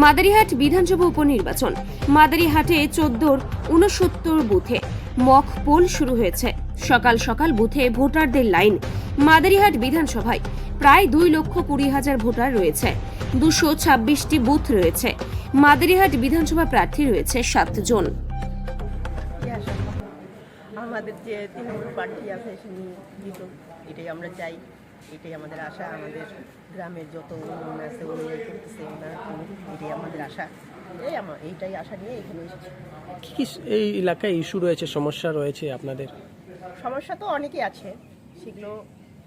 মাদারিহাট বিধানসভা উপনির্বাচন। মাদারিহাটে 14-69 বুথে mock poll শুরু হয়েছে। সকাল সকাল বুথে ভোটারদের লাইন। মাদারিহাট বিধানসভায় প্রায় 2,20,000 ভোটার রয়েছে। 226টি বুথ রয়েছে। মাদারিহাট বিধানসভা প্রার্থী রয়েছে 7 জন। আমাদের যে তৃণমূল প্রার্থী আছে তিনি জিতুক, এটাই আমরা চাই, এটাই আমাদের আশা। আমাদের গ্রামের যত উন্নয়ন আছে উন্নয়ন করতেছে ওনারা, এটাই আমাদের আশা। এইটাই আশা নিয়ে এখানে এসেছি। কি এই এলাকায় ইস্যু রয়েছে, সমস্যা রয়েছে আপনাদের? সমস্যা তো অনেকই আছে, সেগুলো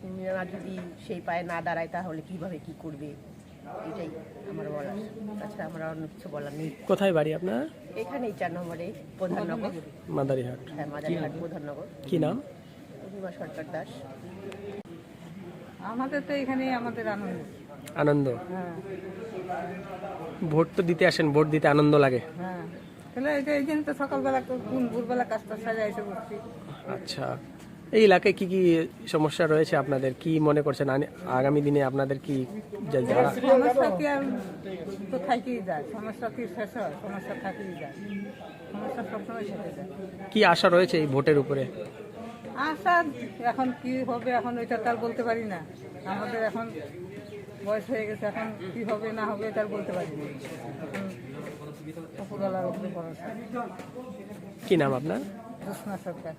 ওনারা যদি সেই পায়ে না দাঁড়ায় তাহলে কিভাবে কি করবে, এটাই আমার বলার। তাছাড়া আমরা অন্য কিছু বলার নেই। কোথায় বাড়ি আপনার? এখানেই 4 নম্বরে প্রধাননগর। মাদারিহাট। হ্যাঁ, মাদারিহাট প্রধাননগর। কি নাম? পূর্ণিমা সরকার দাস। আমাদের তো এখানে আমাদের আনন্দ। হ্যাঁ ভোট তো দিতে আসেন, ভোট দিতে আনন্দ লাগে। হ্যাঁ, তাহলে এই জন্য তো সকালবেলা ভোরবেলা কাজটা সাজা এসে বসছি। আচ্ছা, এই এলাকায় কি কি সমস্যা রয়েছে আপনাদের? কি মনে করছেন আগামী দিনে আপনাদের কি যারা সমস্যা কি আর তো থাকেই যায়, সমস্যা কি শেষ হয়? সমস্যা থাকেই যায়, সমস্যা সবসময় থেকে যায়। কি আশা রয়েছে এই ভোটের উপরে? আশা এখন কি হবে এখন ওইটা তার বলতে পারি না। আমাদের এখন বয়স হয়ে গেছে, এখন কি হবে না হবে তার বলতে পারি না। উপরওয়ালার উপরে ভরসা। কি নাম আপনার? জ্যোৎস্না সরকার।